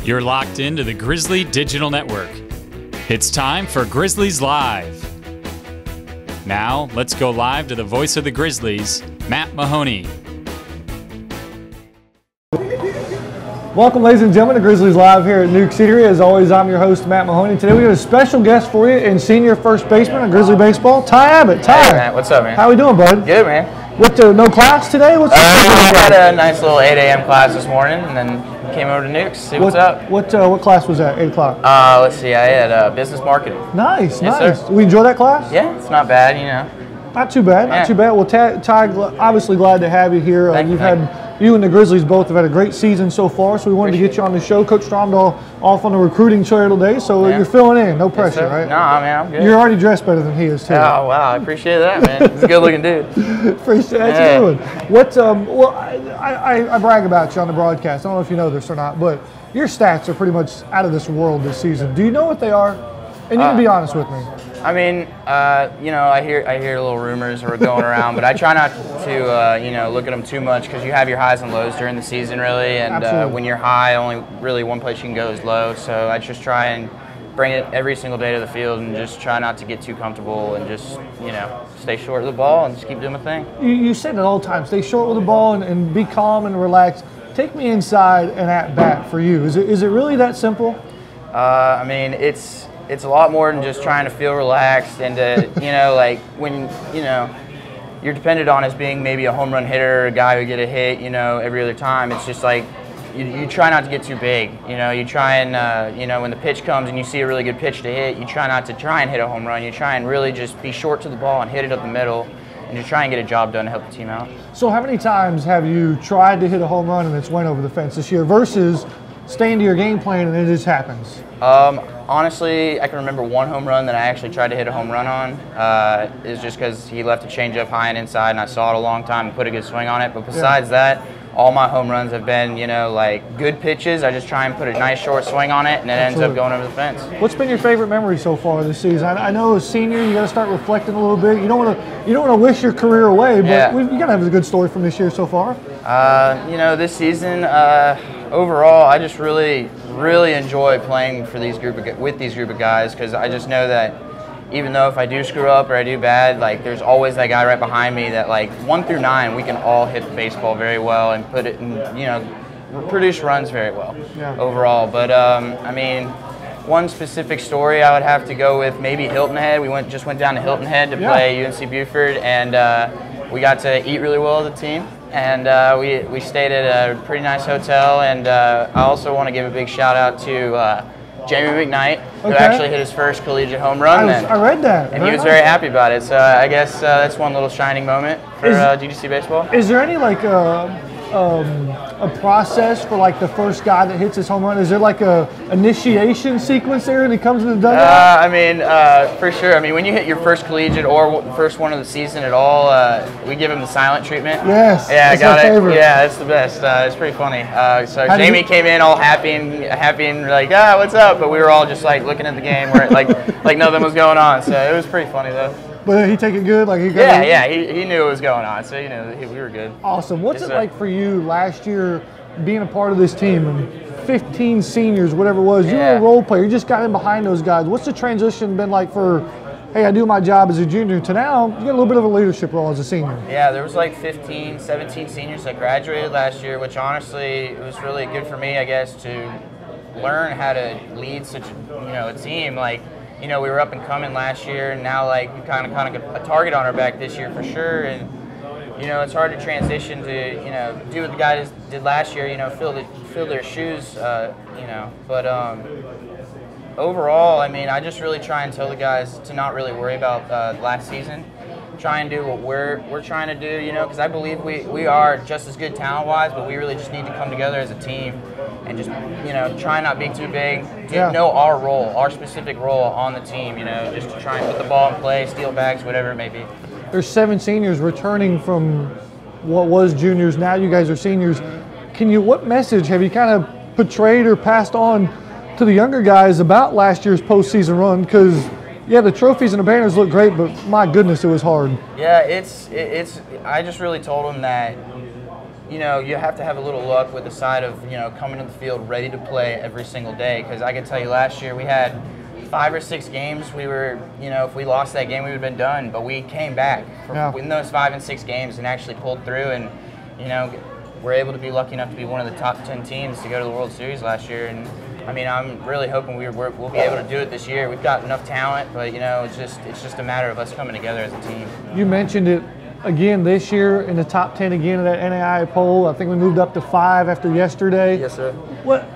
You're locked into the Grizzly Digital Network. It's time for Grizzlies Live. Now, let's go live to the voice of the Grizzlies, Matt Mahoney. Welcome, ladies and gentlemen, to Grizzlies Live here at Newk Eatery. As always, I'm your host, Matt Mahoney. Today we have a special guest for you in senior first baseman of Grizzly baseball, Ty Abbott. Ty, hey, Matt. What's up, man? How we doing, bud? Good, man. What, no class today? What's I had a nice little 8 a.m. class this morning, and then came over to Newk to see what's up. What class was that? 8 o'clock. Let's see. I had business marketing. Nice, Yes, nice. sir. We enjoy that class? Yeah, it's not bad, you know. Not too bad, not too bad. Well, Ty, obviously glad to have you here. You and the Grizzlies both have had a great season so far, so we wanted to get you on the show. Coach Stromdahl off on the recruiting trail today, so you're filling in. No pressure, right? No, man, I'm good. You're already dressed better than he is, too. Oh, wow. I appreciate that, man. He's a good-looking dude. Appreciate that. That's a good one. What, well, I brag about you on the broadcast. I don't know if you know this or not, but your stats are pretty much out of this world this season. Do you know what they are? And you can be honest with me. I mean, you know, I hear little rumors that are going around, but I try not to, you know, look at them too much because you have your highs and lows during the season, really. And when you're high, only really one place you can go is low. So I just try and bring it every single day to the field and just try not to get too comfortable and just, you know, stay short of the ball and just keep doing my thing. You say that all the time. Stay short with the ball and be calm and relaxed. Take me inside and at bat for you. Is it really that simple? I mean, it's a lot more than just trying to feel relaxed and to, you know, like when, you know, you're dependent on as being maybe a home run hitter, a guy who get a hit, you know, every other time. It's just like you try not to get too big. You know, you try and, you know, when the pitch comes and you see a really good pitch to hit, you try not to try and hit a home run. You try and really just be short to the ball and hit it up the middle and just try and get a job done to help the team out. So how many times have you tried to hit a home run and it's went over the fence this year versus staying to your game plan and it just happens? Honestly, I can remember one home run that I actually tried to hit a home run on. Is just because he left a changeup high and inside, and I saw it a long time and put a good swing on it. But besides that, all my home runs have been, you know, like good pitches. I just try and put a nice short swing on it, and it ends up going over the fence. What's been your favorite memory so far this season? I know as a senior, you got to start reflecting a little bit. You don't want to wish your career away, but you got to have a good story from this year so far. You know, this season. Overall, I just really enjoy playing for with these group of guys because I just know that even though if I do screw up or I do bad, like there's always that guy right behind me that like 1 through 9 we can all hit the baseball very well and put it in, you know, produce runs very well overall. But I mean, one specific story I would have to go with maybe Hilton Head. We just went down to Hilton Head to play UNC Buford, and we got to eat really well as a team. And we stayed at a pretty nice hotel, and I also want to give a big shout out to Jamie McKnight, who actually hit his first collegiate home run. I read that. And he was very happy about it. So I guess that's one little shining moment for GDC baseball. Is there any like a process for like the first guy that hits his home run? Is there like a initiation sequence there and he comes in the dugout? I mean, for sure. I mean, when you hit your first collegiate or first one of the season at all, we give him the silent treatment. Yes. Yeah, I got my it. favorite. Yeah, it's the best. It's pretty funny. So Jamie came in all happy and like, what's up? But we were all just like looking at the game where like nothing was going on. So it was pretty funny though. But he take it good? Like he he knew what was going on, so you know we were good. Awesome. What's it like for you last year being a part of this team and 15 seniors, whatever it was? You were a role player. You just got in behind those guys. What's the transition been like for, hey, I do my job as a junior to now you get a little bit of a leadership role as a senior? Yeah, there was like 15, 17 seniors that graduated last year, which honestly it was really good for me, I guess, to learn how to lead such a team. Like, you know, we were up and coming last year, and now like we kind of got a target on our back this year for sure. And you know, it's hard to transition to do what the guys did last year. You know, fill their shoes. You know, but overall, I mean, I just really try and tell the guys to not really worry about last season. Try and do what we're trying to do. You know, because I believe we are just as good talent-wise, but we really just need to come together as a team and just try not being too big. Know our role, our specific role on the team. You know, just to try and put the ball in play, steal bags, whatever it may be. There's 7 seniors returning from what was juniors. Now you guys are seniors. What message have you kind of portrayed or passed on to the younger guys about last year's postseason run? Because the trophies and the banners look great, but my goodness, it was hard. Yeah, I just really told them that you know, you have to have a little luck with the side of, you know, coming to the field ready to play every single day. Because I can tell you last year we had 5 or 6 games we were, you know, if we lost that game we would have been done. But we came back in those 5 and 6 games and actually pulled through, and, you know, we're able to be lucky enough to be one of the top 10 teams to go to the World Series last year. And I mean, I'm really hoping we'll be able to do it this year. We've got enough talent, but, you know, it's just a matter of us coming together as a team. You mentioned it again this year in the top 10 again of that NAIA poll. I think we moved up to 5 after yesterday. Yes, sir.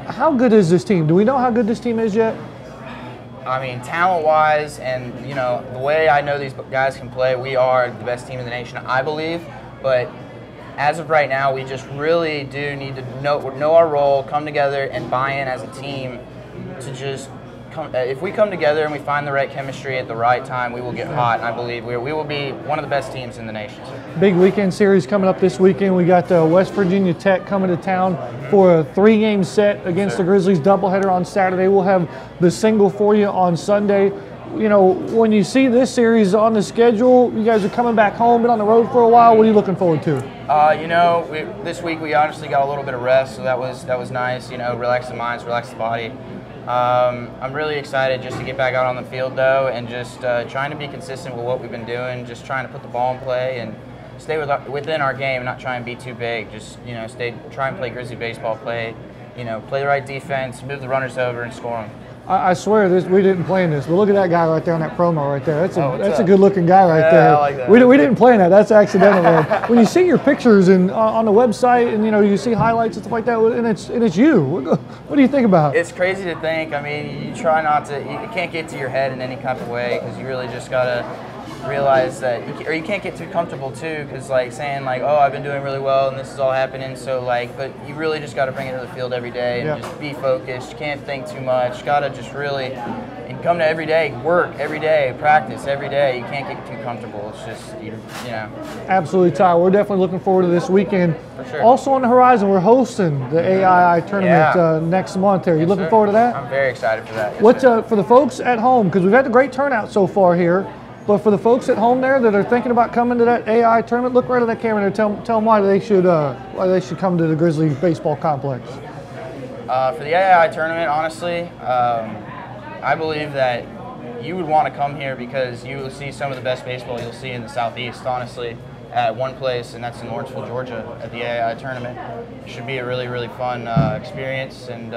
How good is this team? Do we know how good this team is yet? I mean, talent-wise, and, you know, the way I know these guys can play, we are the best team in the nation, I believe. But as of right now, we just really do need to know our role, come together, and buy in as a team to just come. If we come together and we find the right chemistry at the right time, we will get hot, and I believe we will be one of the best teams in the nation. Big weekend series coming up this weekend. We got West Virginia Tech coming to town for a 3-game set against the Grizzlies, doubleheader on Saturday. We'll have the single for you on Sunday. You know, when you see this series on the schedule, you guys are coming back home, been on the road for a while. What are you looking forward to? You know, this week we honestly got a little bit of rest, so that was nice. You know, relax the minds, relax the body. I'm really excited just to get back out on the field, though, and just trying to be consistent with what we've been doing, just trying to put the ball in play and stay within our game, not try and be too big. Just, you know, try and play Grizzly baseball, play the right defense, move the runners over, and score them. I swear we didn't plan this, but look at that guy right there on that promo right there. That's a good-looking guy right there. I like that. We didn't plan that. That's accidental. When you see your pictures on the website, and, you know, you see highlights and stuff like that, and it's you. What do you think about? It's crazy to think. I mean, you try not to. You can't get to your head in any kind of way, because you really just gotta realize that, you can't get too comfortable too, because, like, saying, like, oh, I've been doing really well and this is all happening, so, like, but you really just got to bring it to the field every day and just be focused. You can't think too much. Got to just really, and come to every day, work every day, practice every day. You can't get too comfortable. It's just, you know. Absolutely, Ty. We're definitely looking forward to this weekend. For sure. Also on the horizon, we're hosting the AII tournament next month here. You looking forward to that? I'm very excited for that. Yes, What's for the folks at home, because we've had a great turnout so far here, but for the folks at home there that are thinking about coming to that AI tournament, look right at that camera and tell them why they should come to the Grizzly baseball complex. For the AI tournament, honestly, I believe that you would want to come here because you will see some of the best baseball you'll see in the Southeast, honestly, at one place, and that's in Lawrenceville, Georgia, at the AI tournament. It should be a really, really fun experience, and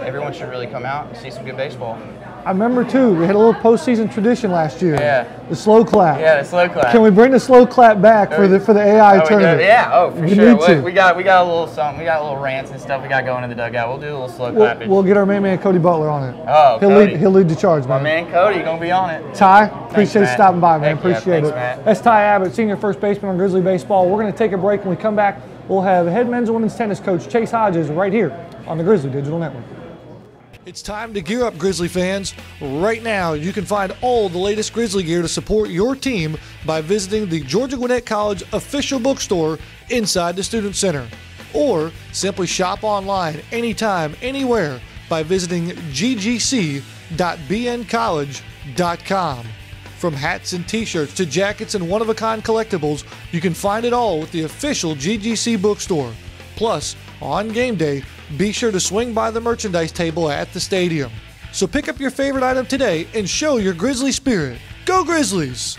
everyone should really come out and see some good baseball. I remember, too, we had a little postseason tradition last year. Yeah. The slow clap. Yeah, the slow clap. Can we bring the slow clap back for the AI tournament? Yeah, for we sure. Need to. We got a little something. We got a little rants and stuff we got going in the dugout. We'll do a little slow clapping. We'll get our main man Cody Butler on it. Oh, he'll lead the charge, man. My man Cody gonna be on it. Ty, appreciate you stopping by, man. Thanks, Appreciate it. Matt. That's Ty Abbott, senior first baseman on Grizzly baseball. We're going to take a break. When we come back, we'll have head men's and women's tennis coach Chase Hodges right here on the Grizzly Digital Network. It's time to gear up, Grizzly fans. Right now, you can find all the latest Grizzly gear to support your team by visiting the Georgia Gwinnett College official bookstore inside the Student Center. Or simply shop online anytime, anywhere by visiting ggc.bncollege.com. From hats and t-shirts to jackets and one-of-a-kind collectibles, you can find it all with the official GGC bookstore. Plus, on game day, be sure to swing by the merchandise table at the stadium. So pick up your favorite item today and show your Grizzly spirit. Go Grizzlies!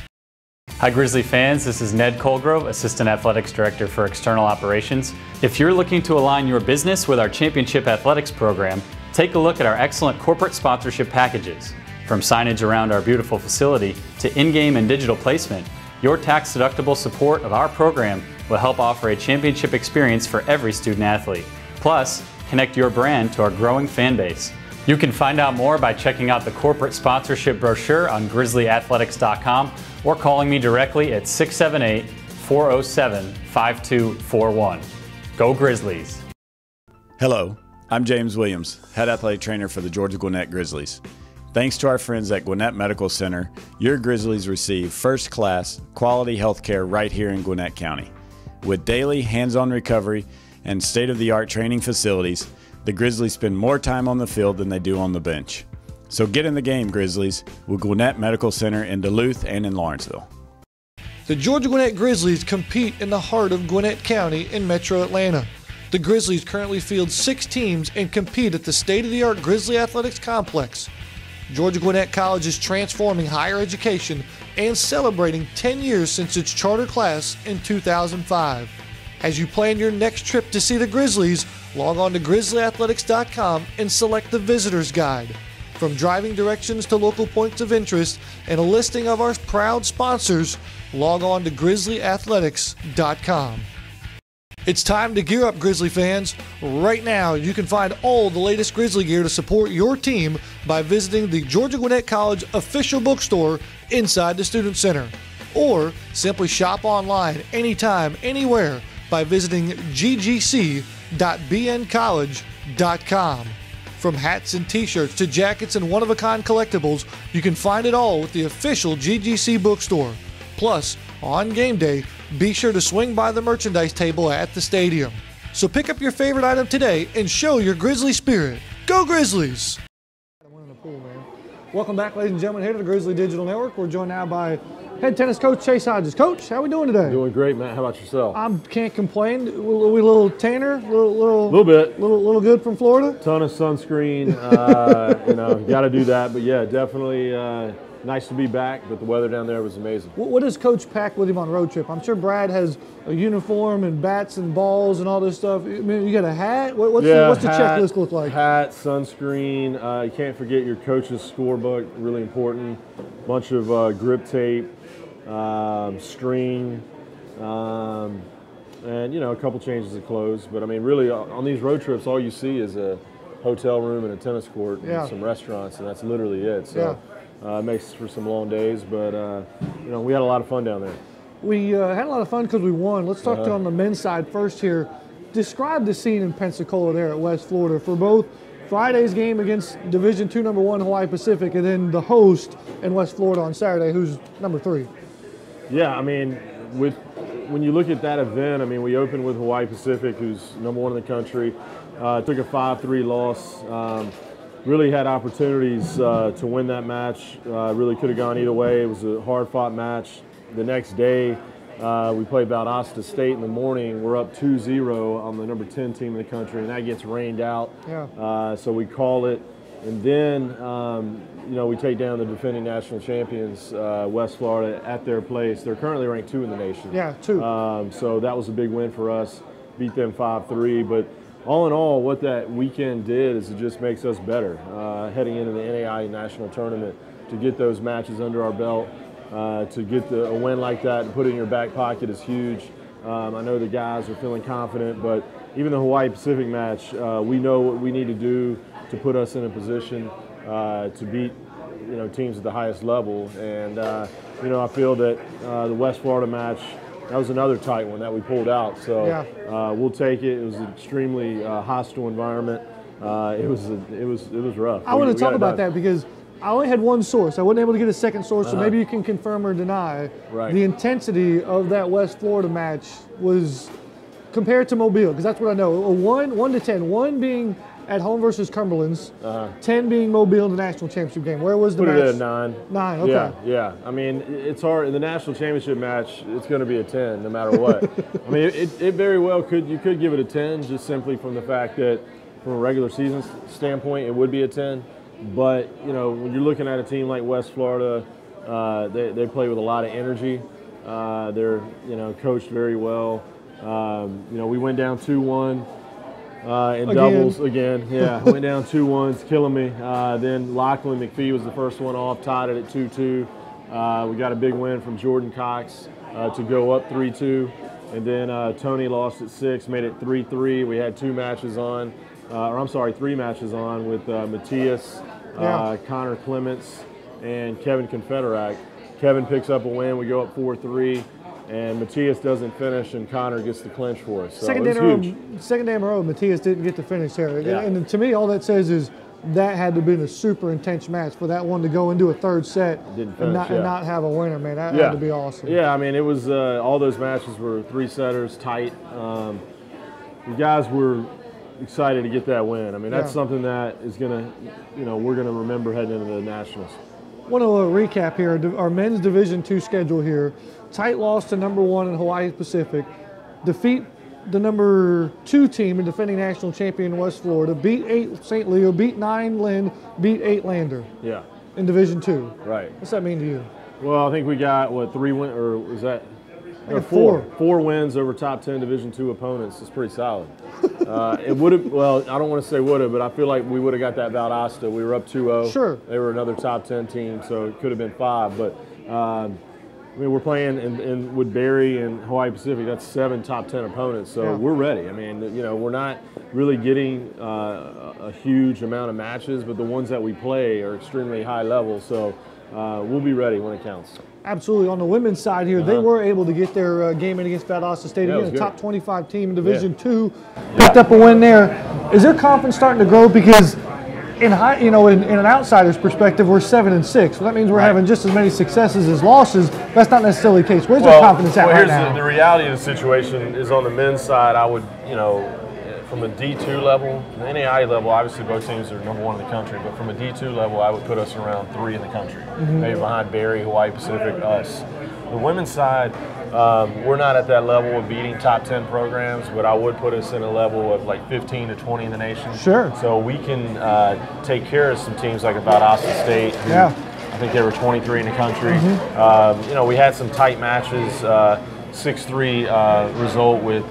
Hi Grizzly fans, this is Ned Colgrove, Assistant Athletics Director for External Operations. If you're looking to align your business with our Championship Athletics program, take a look at our excellent corporate sponsorship packages. From signage around our beautiful facility to in-game and digital placement, your tax-deductible support of our program will help offer a championship experience for every student athlete. Plus, connect your brand to our growing fan base. You can find out more by checking out the corporate sponsorship brochure on grizzlyathletics.com or calling me directly at 678-407-5241. Go Grizzlies! Hello, I'm James Williams, Head Athletic Trainer for the Georgia Gwinnett Grizzlies. Thanks to our friends at Gwinnett Medical Center, your Grizzlies receive first-class, quality health care right here in Gwinnett County. With daily hands-on recovery and state-of-the-art training facilities, the Grizzlies spend more time on the field than they do on the bench. So get in the game, Grizzlies, with Gwinnett Medical Center in Duluth and in Lawrenceville. The Georgia Gwinnett Grizzlies compete in the heart of Gwinnett County in metro Atlanta. The Grizzlies currently field 6 teams and compete at the state-of-the-art Grizzly Athletics complex. Georgia Gwinnett College is transforming higher education and celebrating 10 years since its charter class in 2005. As you plan your next trip to see the Grizzlies, log on to grizzlyathletics.com and select the Visitor's Guide. From driving directions to local points of interest and a listing of our proud sponsors, log on to grizzlyathletics.com. It's time to gear up, Grizzly fans. Right now, you can find all the latest Grizzly gear to support your team by visiting the Georgia Gwinnett College official bookstore inside the Student Center. Or simply shop online anytime, anywhere by visiting ggc.bncollege.com. From hats and t-shirts to jackets and one-of-a-kind collectibles, you can find it all with the official GGC bookstore. Plus, on game day, be sure to swing by the merchandise table at the stadium. So pick up your favorite item today and show your Grizzly spirit. Go Grizzlies! Welcome back, ladies and gentlemen, here to the Grizzly Digital Network. We're joined now by head tennis coach Chase Hodges. Coach, how we doing today? Doing great, Matt. How about yourself? I can't complain. We a little tanner, little bit, little good from Florida. Ton of sunscreen. Got to do that. But yeah, definitely nice to be back. But the weather down there was amazing. What does Coach pack with him on road trip? I'm sure Brad has a uniform and bats and balls and all this stuff. I mean, you got a hat. What's the checklist look like? Hat, sunscreen. You can't forget your coach's scorebook. Really important. Bunch of grip tape. String, and a couple changes of clothes. But I mean, really, on these road trips, all you see is a hotel room and a tennis court and some restaurants, and that's literally it. So it makes for some long days, but we had a lot of fun down there. We had a lot of fun because we won. Let's talk to on the men's side first here. Describe the scene in Pensacola there at West Florida for both Friday's game against Division II #1 Hawaii Pacific, and then the host in West Florida on Saturday, who's number 3. Yeah, I mean, when you look at that event, I mean, we opened with Hawaii Pacific, who's #1 in the country. Took a 5-3 loss. Really had opportunities to win that match. Really could have gone either way. It was a hard-fought match. The next day, we played Valdosta State in the morning. We're up 2-0 on the number 10 team in the country, and that gets rained out. So we call it. And then, we take down the defending national champions, West Florida, at their place. They're currently ranked 2 in the nation. 2. So that was a big win for us. Beat them 5-3. But all in all, what that weekend did is it just makes us better heading into the NAIA national tournament. To get those matches under our belt, to get a win like that and put it in your back pocket is huge. I know the guys are feeling confident, but even the Hawaii Pacific match, we know what we need to do to put us in a position to beat, teams at the highest level. And, I feel that the West Florida match, that was another tight one that we pulled out. So we'll take it. It was an extremely hostile environment. It was rough. I want to talk about that because I only had one source. I wasn't able to get a second source, so maybe you can confirm or deny. The intensity of that West Florida match was compared to Mobile, because that's what I know. A 1 to 10. 1 being at home versus Cumberland's, 10 being Mobile in the national championship game. Where was the match? Put it at 9. 9, okay. Yeah. I mean, it's hard. In the national championship match, it's going to be a 10 no matter what. I mean, it very well you could give it a 10 just simply from the fact that from a regular season standpoint, it would be a 10. But, when you're looking at a team like West Florida, they play with a lot of energy. They're, coached very well. We went down 2-1 in doubles again. Yeah, went down 2-1. It's killing me. Then Lachlan McPhee was the first one off, tied it at 2-2. We got a big win from Jordan Cox to go up 3-2. And then Tony lost at 6, made it 3-3. We had 3 matches on with Matthias, Connor Clements, and Kevin Confederac. Kevin picks up a win. We go up 4-3. And Matthias doesn't finish, and Connor gets the clinch for us. So second day in a row, Matthias didn't get to finish there. And to me, all that says is that had to have been a super intense match for that one to go into a third set and not have a winner, man. That had to be awesome. Yeah, I mean, it was all those matches were 3-setters, tight. The guys were excited to get that win. I mean, that's something that is going to, we're going to remember heading into the Nationals. Want to recap here our men's Division II schedule here. tight loss to number 1 in Hawaii Pacific, defeat the number 2 team and defending national champion in West Florida, beat 8 St. Leo, beat 9 Lynn, beat 8 Lander. Yeah. In Division II. Right. What's that mean to you? Well, I think we got, what, 3 wins, or was that? No, 4. 4 wins over top 10 Division II opponents. It's pretty solid. It would have, well, I don't want to say would have, but I feel like we would have got that Valdosta. We were up 2-0. Sure. They were another top 10 team, so it could have been 5. But, I mean, we're playing in with Barry and Hawaii Pacific. That's 7 top 10 opponents, so we're ready. I mean, you know, we're not really getting a huge amount of matches, but the ones that we play are extremely high level, so we'll be ready when it counts. Absolutely. On the women's side here, they were able to get their game in against Valdosta State. Again, a top 25 team in Division II. Picked up a win there. Is their confidence starting to grow? Because in an outsider's perspective, we're 7-6. So that means we're having just as many successes as losses. That's not necessarily the case. Where's their confidence at right now? The reality of the situation is on the men's side, I would, you know, from a D2 level, the NAI level, obviously both teams are number 1 in the country, but from a D2 level, I would put us around 3 in the country, maybe behind Barry, Hawaii Pacific, us. The women's side, we're not at that level of beating top 10 programs, but I would put us in a level of like 15 to 20 in the nation. Sure. So we can take care of some teams like Valdosta State. I think they were 23 in the country. You know, we had some tight matches. 6-3 result with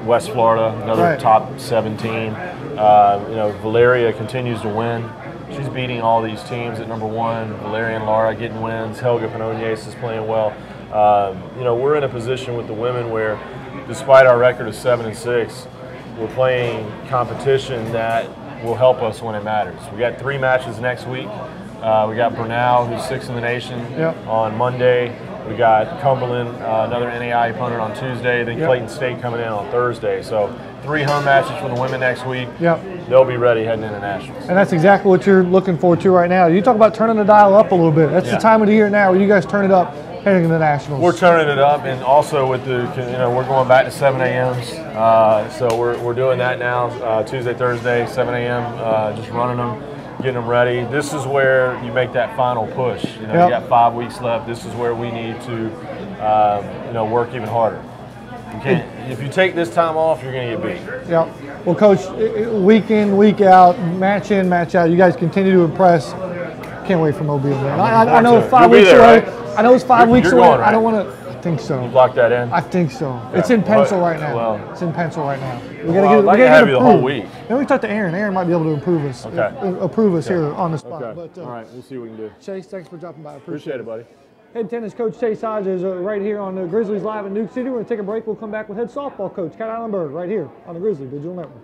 West Florida, another top 17. You know, Valeria continues to win. She's beating all these teams at number 1. Valeria and Laura getting wins. Helga Panonias is playing well. You know, we're in a position with the women where, despite our record of 7-6, we're playing competition that will help us when it matters. We got 3 matches next week. We got Bernal, who's 6th in the nation, on Monday. We got Cumberland, another NAI opponent on Tuesday, then Clayton State coming in on Thursday. So 3 home matches for the women next week. They'll be ready heading into nationals. And that's exactly what you're looking forward to right now. You talk about turning the dial up a little bit. That's the time of the year now where you guys turn it up heading into nationals. We're turning it up, and also with the, you know, we're going back to 7 a.m.s. So we're doing that now, Tuesday, Thursday, 7 a.m., just running them, getting them ready. This is where you make that final push. You know, you got 5 weeks left. This is where we need to, you know, work even harder. You can't, if you take this time off, you're going to get beat. Well, Coach, week in, week out, match in, match out, you guys continue to impress. Can't wait for Mobile, man. I know it's 5 weeks away. Right? I know it's 5 weeks away. Right? I don't want to. I think so. You lock that in? I think so. It's in pencil right now. Well, it's in pencil right now. We gotta get it approved the whole week. Then we talk to Aaron. Aaron might be able to approve us. Approve us here on the spot. Okay. But, all right, we'll see what we can do. Chase, thanks for dropping by. Appreciate it, buddy. Head tennis coach Chase Hodges right here on the Grizzlies Live in Newk City. We're going to take a break. We'll come back with head softball coach Kat Ihlenburg right here on the Grizzly Digital Network.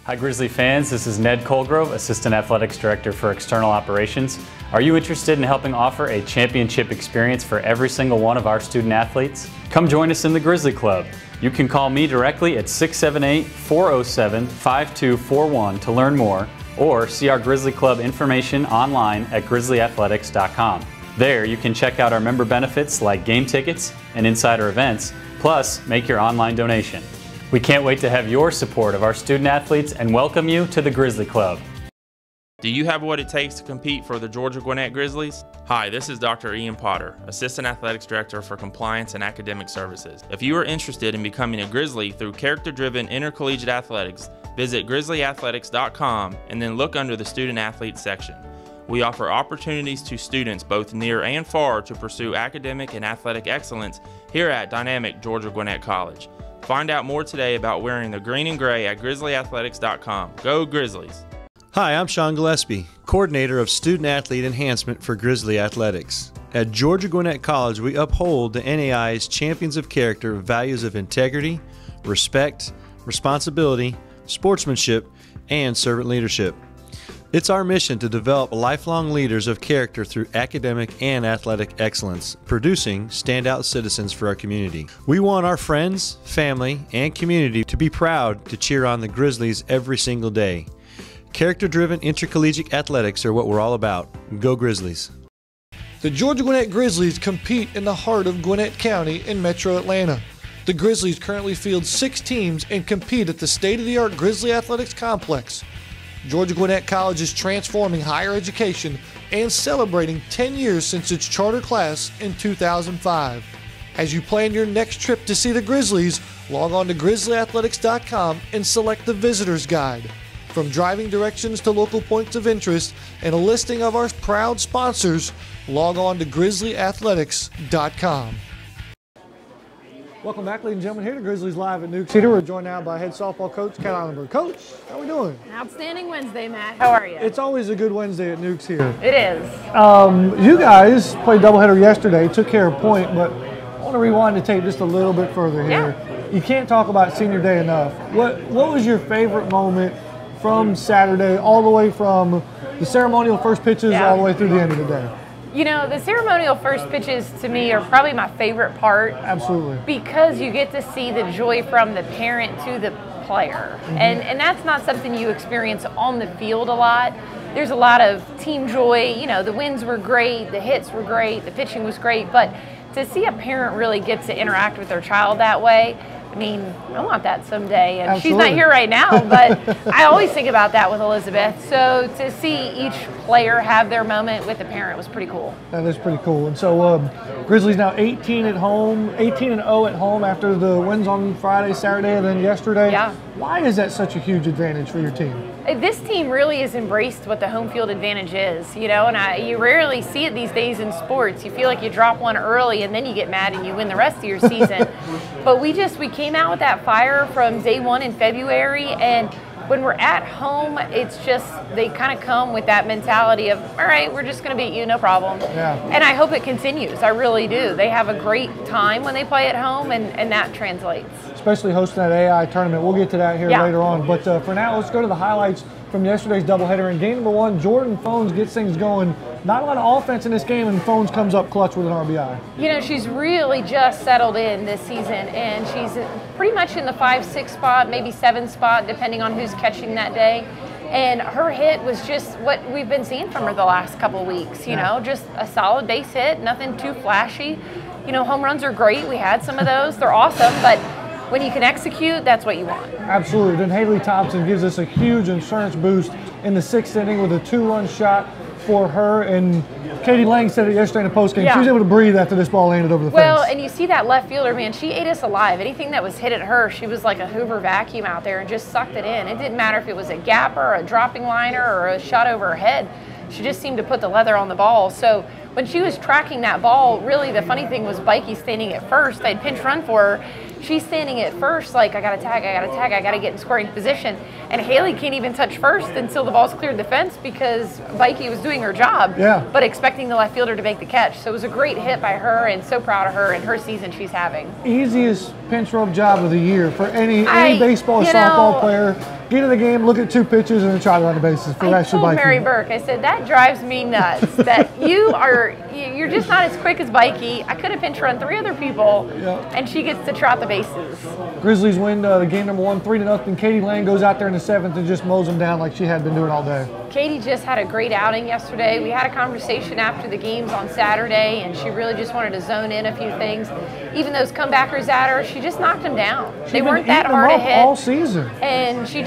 Hi Grizzly fans, this is Ned Colgrove, Assistant Athletics Director for External Operations. Are you interested in helping offer a championship experience for every single one of our student athletes? Come join us in the Grizzly Club. You can call me directly at 678-407-5241 to learn more, or see our Grizzly Club information online at grizzlyathletics.com. There you can check out our member benefits like game tickets and insider events, plus make your online donation. We can't wait to have your support of our student athletes and welcome you to the Grizzly Club. Do you have what it takes to compete for the Georgia Gwinnett Grizzlies? Hi, this is Dr. Ian Potter, Assistant Athletics Director for Compliance and Academic Services. If you are interested in becoming a Grizzly through character-driven intercollegiate athletics, visit grizzlyathletics.com and then look under the Student Athletes section. We offer opportunities to students both near and far to pursue academic and athletic excellence here at dynamic Georgia Gwinnett College. Find out more today about wearing the green and gray at grizzlyathletics.com. Go Grizzlies! Hi, I'm Sean Gillespie, Coordinator of Student Athlete Enhancement for Grizzly Athletics. At Georgia Gwinnett College, we uphold the NAI's Champions of Character values of integrity, respect, responsibility, sportsmanship, and servant leadership. It's our mission to develop lifelong leaders of character through academic and athletic excellence, producing standout citizens for our community. We want our friends, family, and community to be proud to cheer on the Grizzlies every single day. Character-driven intercollegiate athletics are what we're all about. Go Grizzlies! The Georgia Gwinnett Grizzlies compete in the heart of Gwinnett County in Metro Atlanta. The Grizzlies currently field 6 teams and compete at the state-of-the-art Grizzly Athletics Complex. Georgia Gwinnett College is transforming higher education and celebrating 10 years since its charter class in 2005. As you plan your next trip to see the Grizzlies, log on to grizzlyathletics.com and select the Visitor's Guide. From driving directions to local points of interest and a listing of our proud sponsors, log on to grizzlyathletics.com. Welcome back, ladies and gentlemen, here to Grizzlies Live at Newk. We're joined now by head softball coach Kat Ihlenburg. Coach, how are we doing? Outstanding Wednesday, Matt. How are you? It's always a good Wednesday at Newk's here. It is. You guys played doubleheader yesterday, took care of Point, but I want to rewind the tape just a little bit further here. Yeah. You can't talk about senior day enough. What was your favorite moment from Saturday, all the way from the ceremonial first pitches all the way through the end of the day? You know, the ceremonial first pitches to me are probably my favorite part. Absolutely. Because you get to see the joy from the parent to the player. Mm-hmm. And that's not something you experience on the field a lot. There's a lot of team joy. You know, the wins were great, the hits were great, the pitching was great. But to see a parent really get to interact with their child that way, I mean, I want that someday. And Absolutely. She's not here right now, but I always think about that with Elizabeth. So to see each player have their moment with the parent was pretty cool. That is pretty cool. And so Grizzlies now 18 at home, 18-0 at home after the wins on Friday, Saturday, and then yesterday. Yeah. Why is that such a huge advantage for your team? This team really has embraced what the home field advantage is, you know, and you rarely see it these days in sports. You feel like you drop one early and then you get mad and you win the rest of your season. But we came out with that fire from day one in February, and when we're at home, it's just, they kind of come with that mentality of, all right, we're just going to beat you, no problem. Yeah. And I hope it continues. I really do. They have a great time when they play at home, and that translates. Especially hosting that AI tournament. We'll get to that here later on. But for now, let's go to the highlights from yesterday's doubleheader. In game number one, Jordan Fones gets things going. Not a lot of offense in this game, and Fones comes up clutch with an RBI. You know, she's really just settled in this season, and she's pretty much in the 5-6 spot, maybe 7 spot, depending on who's catching that day. And her hit was just what we've been seeing from her the last couple of weeks, you know, just a solid base hit, nothing too flashy. You know, home runs are great. We had some of those. They're awesome, but when you can execute, that's what you want. Absolutely. Then Haley Thompson gives us a huge insurance boost in the 6th inning with a 2-run shot for her. And Katie Lang said it yesterday in the postgame. She was able to breathe after this ball landed over the fence. Well, and you see that left fielder, man, she ate us alive. Anything that was hit at her, she was like a Hoover vacuum out there and just sucked it in. It didn't matter if it was a gapper, a dropping liner, or a shot over her head. She just seemed to put the leather on the ball. So when she was tracking that ball, really the funny thing was Bikey standing at first. They'd pinch run for her. She's standing at first like, I got to tag, I got to get in scoring position. And Haley can't even touch first until the ball's cleared the fence because Bikey was doing her job, but expecting the left fielder to make the catch. So it was a great hit by her, and so proud of her and her season she's having. Easiest pinch rope job of the year for any baseball or softball player. Get in the game, look at 2 pitches, and then try to run the bases. I told Mary Burke, I said, that drives me nuts, that you're just not as quick as Bikey. I could have pinch run 3 other people, and she gets to trot the bases. Grizzlies win the game number 1, 3-0. Katie Lang goes out there in the 7th and just mows them down like she had been doing all day. Katie just had a great outing yesterday. We had a conversation after the games on Saturday, and she really just wanted to zone in a few things. Even those comebackers at her, she just knocked them down. They weren't that hard to hit all season. And she's a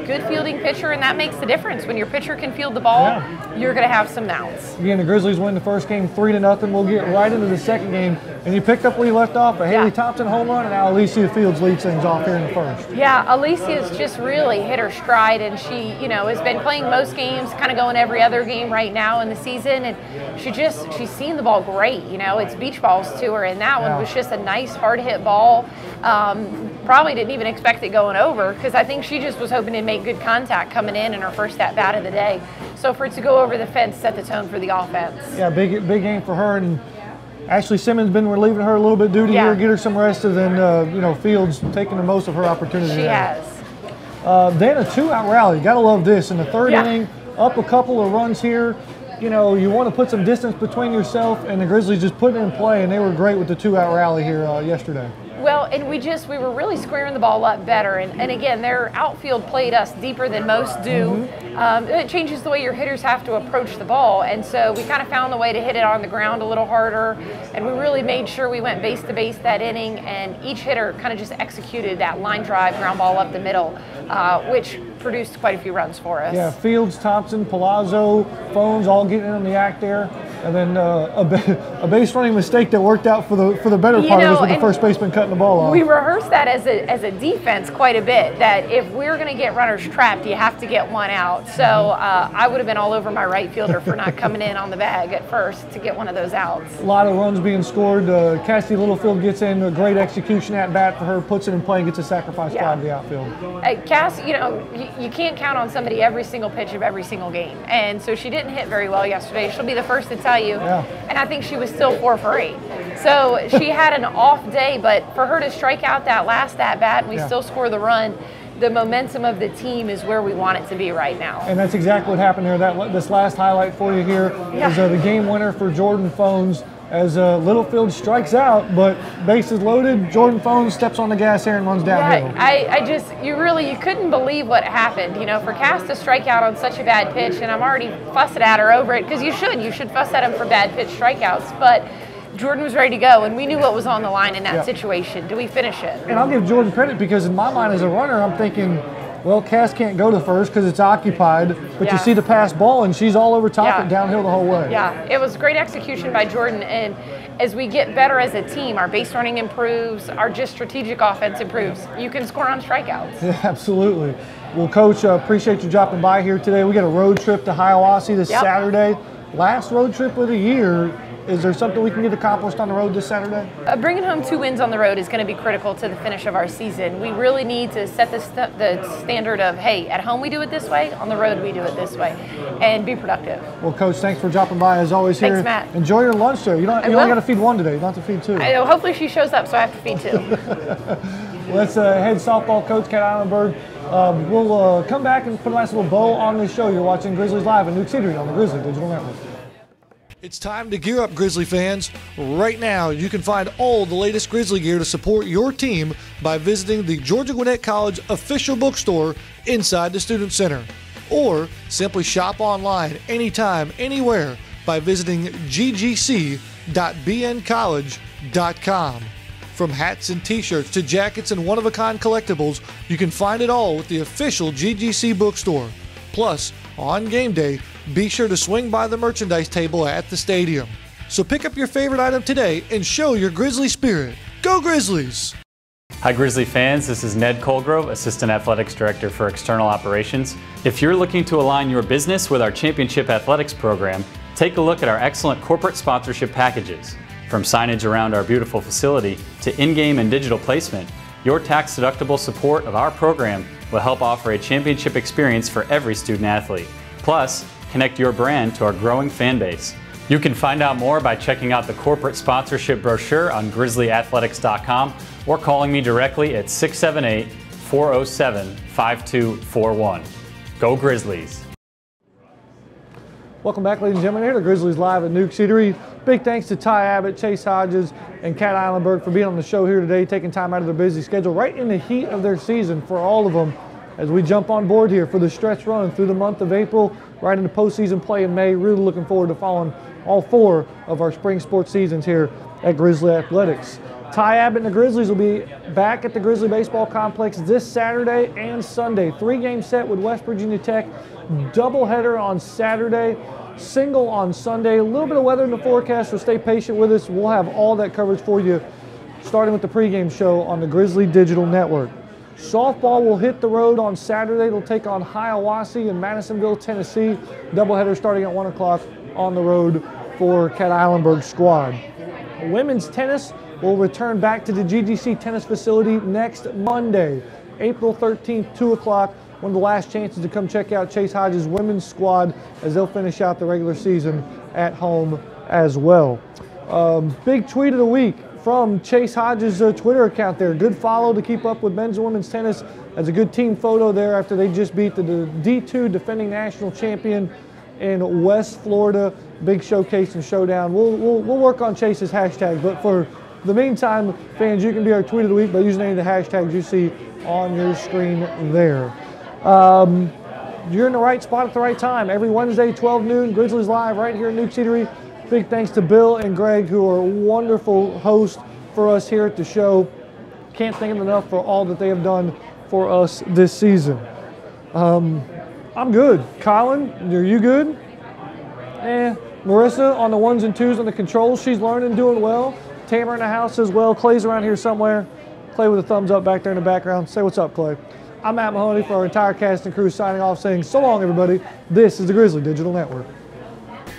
good fielding pitcher, and that makes the difference. When your pitcher can field the ball, you're going to have some mounts. Again, the Grizzlies win the first game 3-0. We'll get right into the second game, and you picked up where you left off. A Haley Thompson home run, and now Alicia Fields leads things off here in the first. Yeah, Alicia's just really hit her stride, and she, has been playing most games, kind of going every other game right now in the season, and she's seeing the ball great. It's beach balls to her, and that one was just a nice hard hit ball. Probably didn't even expect it going over because I think she just was hoping to make good contact coming in her first at bat of the day. So for it to go over the fence set the tone for the offense. Yeah, big game for her, and Ashley Simmons been relieving her a little bit duty here, get her some rest, and then Fields taking the most of her opportunity. She has. Then a 2-out rally. Gotta love this in the 3rd inning. Up a couple of runs here. You want to put some distance between yourself and the Grizzlies. Just put it in play, and they were great with the 2-out rally here yesterday. Well, and we were really squaring the ball up better. And again, their outfield played us deeper than most do. It changes the way your hitters have to approach the ball. And so we kind of found the way to hit it on the ground a little harder. And we really made sure we went base to base that inning. And each hitter kind of just executed that line drive, ground ball up the middle, which produced quite a few runs for us. Yeah, Fields, Thompson, Palazzo, Fones all getting in on the act there. And then a base running mistake that worked out for the better part of us with the first baseman cutting the ball off. We rehearsed that as a defense quite a bit, that if we're going to get runners trapped, you have to get one out. So I would have been all over my right fielder for not coming in on the bag at first to get one of those outs. A lot of runs being scored. Cassidy Littlefield gets in, a great execution at bat for her, puts it in play and gets a sacrifice fly to the outfield. Cass, you can't count on somebody every single pitch of every single game. And so she didn't hit very well yesterday. She'll be the first to tell you. Yeah. And I think she was still 4 for 8. So she had an off day, but for her to strike out that last at bat and we still score the run, the momentum of the team is where we want it to be right now. And that's exactly what happened here. This last highlight for you here is the game winner for Jordan Phones as Littlefield strikes out, but bases loaded. Jordan Phones steps on the gas here and runs downhill. You couldn't believe what happened. For Cass to strike out on such a bad pitch, and I'm already fussing at her over it because you should fuss at him for bad pitch strikeouts, but Jordan was ready to go, and we knew what was on the line in that situation. Do we finish it? And I'll give Jordan credit because in my mind as a runner, I'm thinking, well, Cass can't go to first because it's occupied, but you see the pass ball, and she's all over top it downhill the whole way. Yeah, it was great execution by Jordan, and as we get better as a team, our base running improves, our just strategic offense improves. You can score on strikeouts. Yeah, absolutely. Well, Coach, appreciate you dropping by here today. We got a road trip to Hiawassee this Saturday. Last road trip of the year. Is there something we can get accomplished on the road this Saturday? Bringing home 2 wins on the road is going to be critical to the finish of our season. We really need to set the standard of, hey, at home we do it this way, on the road we do it this way, and be productive. Well, Coach, thanks for dropping by as always here. Thanks, Matt. Enjoy your lunch there. You only got to feed 1 today. You don't have to feed 2. I know. Hopefully she shows up, so I have to feed 2. Let's head softball coach Kat Ihlenburg. We'll come back and put a nice little bow on this show. You're watching Grizzlies Live in Newk Eatery on the Grizzly Digital Network. It's time to gear up, Grizzly fans. Right now, you can find all the latest Grizzly gear to support your team by visiting the Georgia Gwinnett College official bookstore inside the Student Center. Or simply shop online anytime, anywhere by visiting ggc.bncollege.com. From hats and t-shirts to jackets and one-of-a-kind collectibles, you can find it all with the official GGC bookstore. Plus, on game day, be sure to swing by the merchandise table at the stadium. So pick up your favorite item today and show your Grizzly spirit. Go Grizzlies! Hi Grizzly fans, this is Ned Colgrove, Assistant Athletics Director for External Operations. If you're looking to align your business with our Championship Athletics program, take a look at our excellent corporate sponsorship packages. From signage around our beautiful facility to in-game and digital placement, your tax-deductible support of our program will help offer a championship experience for every student athlete. Plus, connect your brand to our growing fan base. You can find out more by checking out the corporate sponsorship brochure on grizzlyathletics.com or calling me directly at 678-407-5241. Go Grizzlies! Welcome back, ladies and gentlemen, here to Grizzlies Live at Newk Eatery. Big thanks to Ty Abbott, Chase Hodges, and Kat Ihlenburg for being on the show here today, taking time out of their busy schedule right in the heat of their season for all of them as we jump on board here for the stretch run through the month of April, right into postseason play in May. Really looking forward to following all 4 of our spring sports seasons here at Grizzly Athletics. Ty Abbott and the Grizzlies will be back at the Grizzly Baseball Complex this Saturday and Sunday. 3-game set with West Virginia Tech, doubleheader on Saturday, single on Sunday. A little bit of weather in the forecast, so stay patient with us. We'll have all that coverage for you, starting with the pregame show on the Grizzly Digital Network. Softball will hit the road on Saturday. It'll take on Hiawassee in Madisonville, Tennessee. Doubleheader starting at 1 o'clock on the road for Kat Ihlenburg's squad. Women's tennis will return back to the GGC tennis facility next Monday, April 13th, 2 o'clock. One of the last chances to come check out Chase Hodges' women's squad as they'll finish out the regular season at home as well. Big tweet of the week from Chase Hodges' Twitter account there. Good follow to keep up with men's and women's tennis. As a good team photo there after they just beat the D2 defending national champion in West Florida. Big showcase and showdown. We'll work on Chase's hashtag, but for the meantime, fans, you can be our tweet of the week by using any of the hashtags you see on your screen there. You're in the right spot at the right time. Every Wednesday, 12 noon, Grizzlies Live right here at Newk Eatery. Big thanks to Bill and Greg, who are wonderful hosts for us here at the show. Can't thank them enough for all that they have done for us this season. I'm good. Colin, are you good? Marissa on the 1s and 2s on the controls. She's learning, doing well. Tamer in the house as well. Clay's around here somewhere. Clay with a thumbs up back there in the background. Say what's up, Clay. I'm Matt Mahoney for our entire cast and crew signing off saying so long, everybody. This is the Grizzly Digital Network.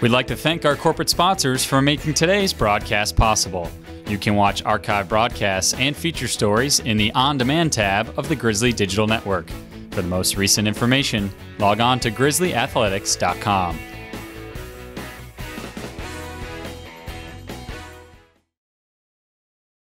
We'd like to thank our corporate sponsors for making today's broadcast possible. You can watch archive broadcasts and feature stories in the On Demand tab of the Grizzly Digital Network. For the most recent information, log on to grizzlyathletics.com.